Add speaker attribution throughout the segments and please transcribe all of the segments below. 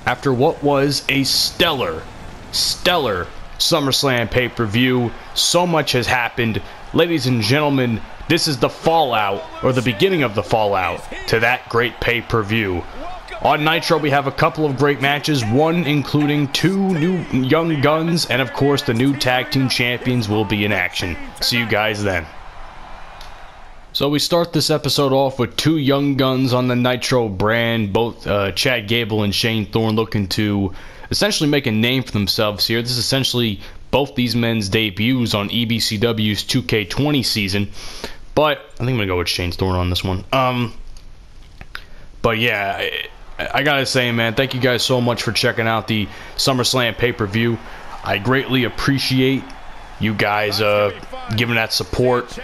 Speaker 1: after what was a stellar SummerSlam pay-per-view. So much has happened. Ladies and gentlemen, this is the fallout, or the beginning of the fallout, to that great pay-per-view. On Nitro, we have a couple of great matches, one including 2 new young guns, and of course the new tag team champions will be in action. See you guys then. So we start this episode off with 2 young guns on the Nitro brand, both Chad Gable and Shane Thorne looking to essentially make a name for themselves here. This is essentially both these men's debuts on EBCW's 2K20 season, but I think I'm going to go with Shane Thorne on this one. But yeah, I gotta say, man, thank you guys so much for checking out the SummerSlam pay-per-view. I greatly appreciate you guys giving that support.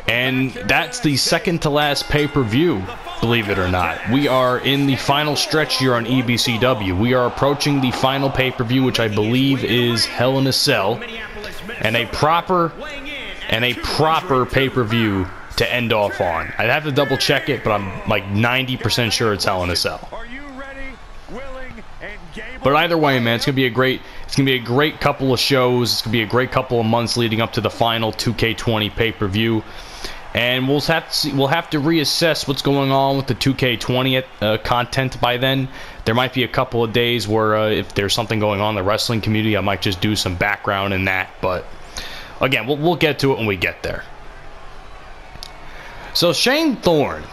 Speaker 1: And that's the second to last pay-per-view, believe it or not. We are in the final stretch here on EBCW. We are approaching the final pay-per-view, which I believe is Hell in a Cell, and a proper pay-per-view to end off on. I'd have to double check it, but I'm like 90% sure it's Hell in a Cell. But either way, man, it's gonna be a great couple of shows. It's gonna be a great couple of months leading up to the final 2K20 pay-per-view, and we'll have to reassess what's going on with the 2K20 content by then. There might be a couple of days where if there's something going on in the wrestling community, I might just do some background in that. But again, we'll get to it when we get there. So Shane Thorne,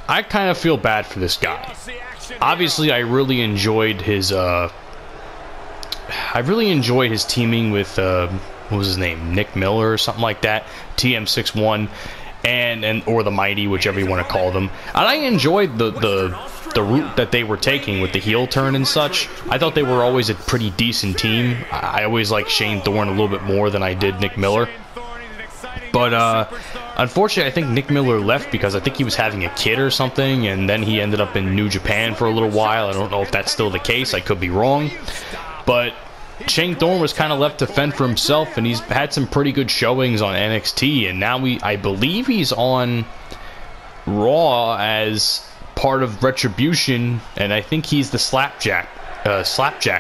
Speaker 1: I kind of feel bad for this guy. Obviously, I really enjoyed his teaming with what was his name, Nick Miller or something like that, TM61, and or the Mighty, whichever you want to call them. And I enjoyed the route that they were taking with the heel turn and such. I thought they were always a pretty decent team. I always liked Shane Thorne a little bit more than I did Nick Miller. But unfortunately, I think Nick Miller left because I think he was having a kid or something, and then he ended up in New Japan for a little while. I don't know if that's still the case. I could be wrong. But Shane Thorne was kind of left to fend for himself, and he's had some pretty good showings on NXT, and now I believe he's on Raw as part of Retribution, and I think he's the slapjack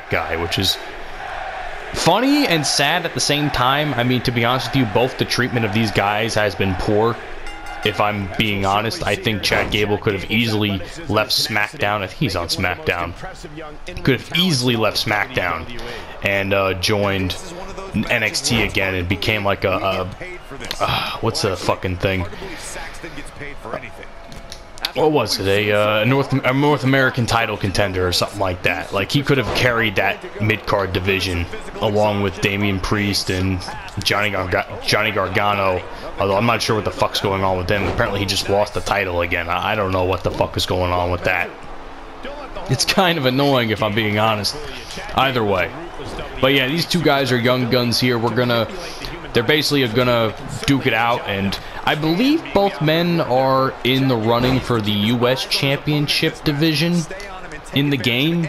Speaker 1: guy, which is funny and sad at the same time. I mean, to be honest with you, both the treatment of these guys has been poor. If I'm being honest, I think Chad Gable could have easily left SmackDown. I think he's on SmackDown. Could have easily left SmackDown and joined NXT again and became like what's the fucking thing? What was it? A North American title contender or something like that. Like, he could have carried that mid-card division along with Damian Priest and Johnny Gargano. Although I'm not sure what the fuck's going on with him. Apparently he just lost the title again. I don't know what the fuck is going on with that. It's kind of annoying if I'm being honest. Either way. But yeah, these 2 guys are young guns here. They're basically gonna duke it out, and I believe both men are in the running for the U.S. Championship division in the game.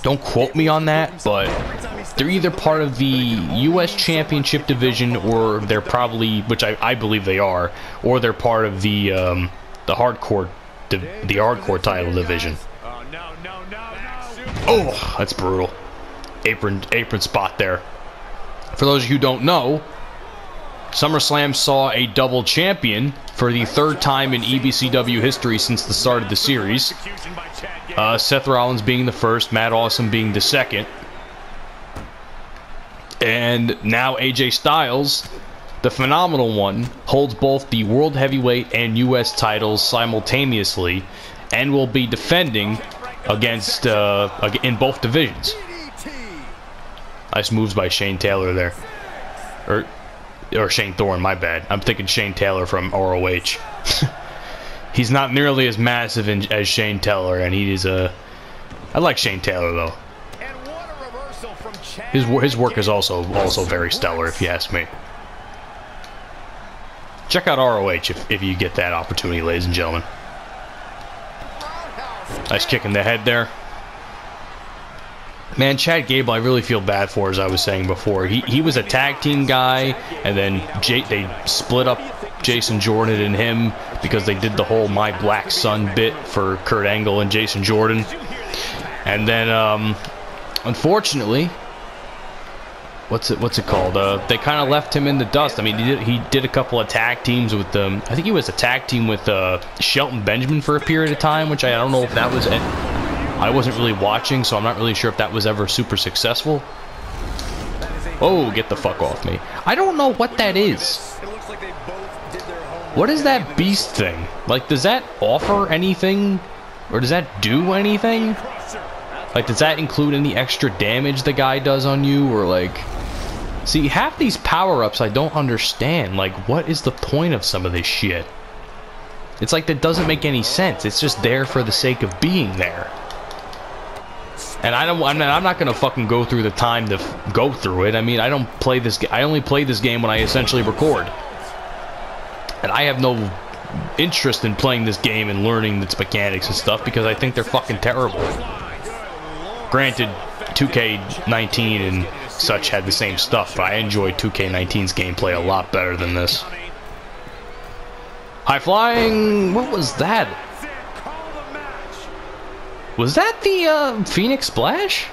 Speaker 1: Don't quote me on that, but they're either part of the U.S. Championship division, or they're probably, which I believe they are, or they're part of the hardcore title division. Oh, that's brutal. Apron spot there. For those of you who don't know, SummerSlam saw a double champion for the 3rd time in EBCW history since the start of the series. Seth Rollins being the first, Matt Awesome being the second. And now AJ Styles, the phenomenal one, holds both the World Heavyweight and US titles simultaneously and will be defending against in both divisions. Nice moves by Shane Taylor there. Or Shane Thorne, my bad. I'm thinking Shane Taylor from ROH. He's not nearly as massive as Shane Taylor, and he is I like Shane Taylor, though. His work is also very stellar, if you ask me. Check out ROH if you get that opportunity, ladies and gentlemen. Nice kick in the head there. Man, Chad Gable, I really feel bad for, as I was saying before. He was a tag team guy, and then they split up Jason Jordan and him because they did the whole My Black Son bit for Kurt Angle and Jason Jordan. And then, unfortunately, what's it called? They kind of left him in the dust. I mean, he did a couple of tag teams with them. I think he was a tag team with Shelton Benjamin for a period of time, which I don't know if that was. I wasn't really watching, so I'm not really sure if that was ever super successful. Oh, get the fuck off me! I don't know what that is. What is that beast thing? Like, does that offer anything? Or does that do anything? Like, does that include any extra damage the guy does on you? Or, like... See, half these power-ups I don't understand. Like, what is the point of some of this shit? It's like, that doesn't make any sense. It's just there for the sake of being there. And I'm not gonna fucking go through the time to go through it. I mean, I don't play this... I only play this game when I essentially record. And I have no interest in playing this game and learning its mechanics and stuff because I think they're fucking terrible. Granted, 2K20 and such had the same stuff, but I enjoyed 2K19's gameplay a lot better than this. High flying... What was that? Was that the Phoenix Splash?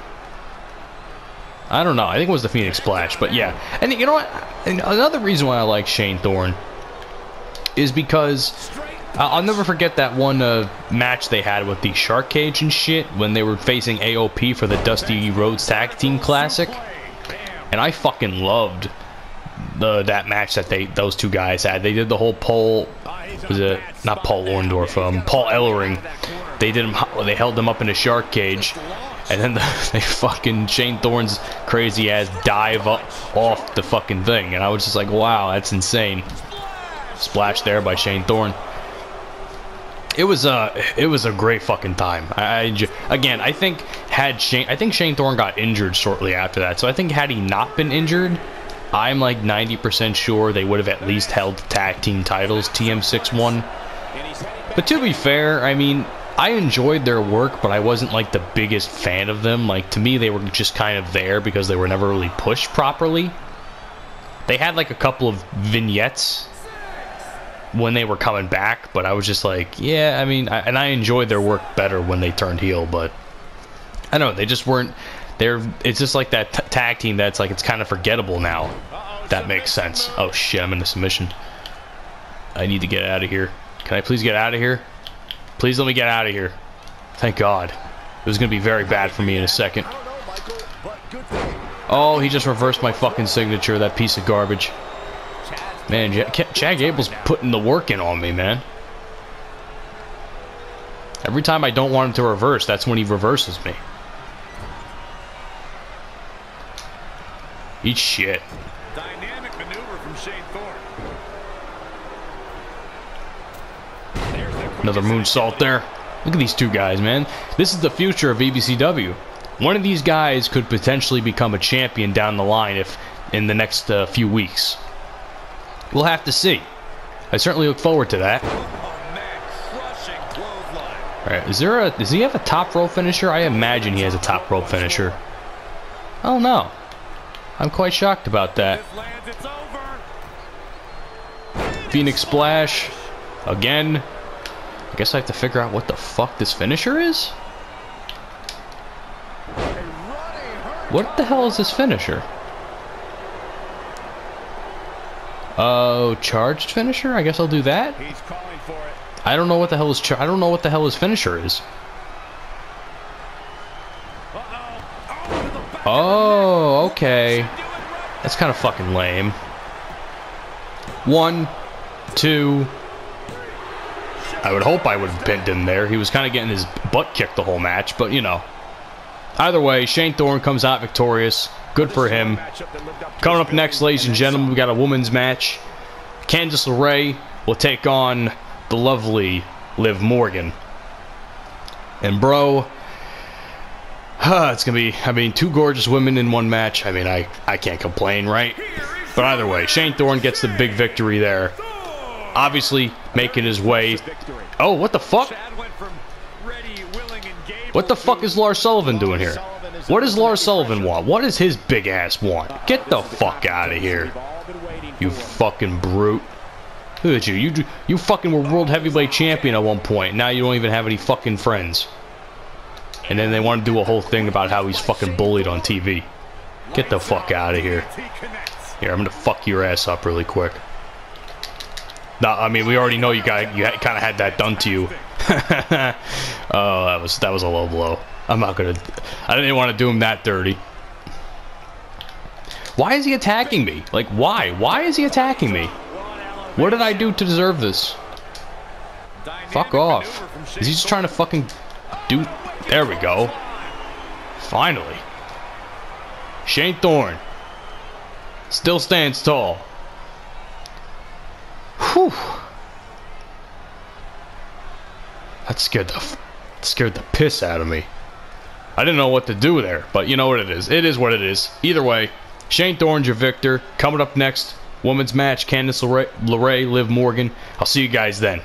Speaker 1: I don't know. I think it was the Phoenix Splash, but yeah. And you know what? And another reason why I like Shane Thorne is because I'll never forget that one match they had with the Shark Cage and shit when they were facing AOP for the Dusty Rhodes Tag Team Classic. And I fucking loved that match that those two guys had. They did the whole Paul... Was it not Paul Orndorff? Paul Ellering. They held them up in a shark cage, and then they fucking Shane Thorne's crazy ass dive off the fucking thing, and I was just like, wow, that's insane. Splash there by Shane Thorne. It was a great fucking time. Again, I think Shane Thorne got injured shortly after that, so I think had he not been injured, I'm like 90% sure they would have at least held the tag team titles, TM6-1. But to be fair, I mean, I enjoyed their work, but I wasn't like the biggest fan of them. Like, to me, they were just kind of there because they were never really pushed properly. They had like a couple of vignettes when they were coming back, but I was just like, yeah, I mean, I enjoyed their work better when they turned heel, but I don't know, they just weren't. It's just like that tag team that's like, it's kind of forgettable now. That makes sense. Oh shit, I'm in a submission. I need to get out of here. Can I please get out of here? Please let me get out of here. Thank God. It was going to be very bad for me in a second. Oh, he just reversed my fucking signature, that piece of garbage. Man, Chad Gable's putting the work in on me, man. Every time I don't want him to reverse, that's when he reverses me. Eat shit.
Speaker 2: Dynamic maneuver from Shane Thorne.
Speaker 1: Another moonsault there. Look at these two guys, man. This is the future of EBCW. One of these guys could potentially become a champion down the line if in the next few weeks. We'll have to see. I certainly look forward to that. Alright, does he have a top rope finisher? I imagine he has a top rope finisher. Oh no. I'm quite shocked about that. Phoenix Splash. Again. I guess I have to figure out what the fuck this finisher is? What the hell is this finisher? Oh, charged finisher? I guess I'll do that. I don't know what the hell is I don't know what the hell his finisher is. Oh, okay. That's kind of fucking lame. 1, 2. I would hope I would have pinned him there. He was kind of getting his butt kicked the whole match, but you know. Either way, Shane Thorne comes out victorious. Good for him. Coming up next, ladies and gentlemen, we got a women's match. Candice LeRae will take on the lovely Liv Morgan. And bro, it's gonna be, I mean, two gorgeous women in one match. I mean, I can't complain, right? But either way, Shane Thorne gets the big victory there. Obviously making his way. Oh, what the fuck? What the fuck is Lars Sullivan doing here? What does Lars Sullivan want? What does his big ass want? Get the fuck out of here, you fucking brute. Look at you. You fucking were world heavyweight champion at one point. Now you don't even have any fucking friends. And then they want to do a whole thing about how he's fucking bullied on TV. Get the fuck out of here. Here, I'm gonna fuck your ass up really quick. No, I mean, we already know you kind of had that done to you. Oh, that was a low blow. I'm not gonna. I didn't want to do him that dirty. Why is he attacking me? Like, why? Why is he attacking me? What did I do to deserve this? Fuck off. Is he just trying to fucking do... There we go. Finally. Shane Thorne. Still stands tall. Whew. That scared the piss out of me. I didn't know what to do there, but you know what it is. It is what it is. Either way, Shane Thorne's your victor. Coming up next, women's match, Candice LeRae, Liv Morgan. I'll see you guys then.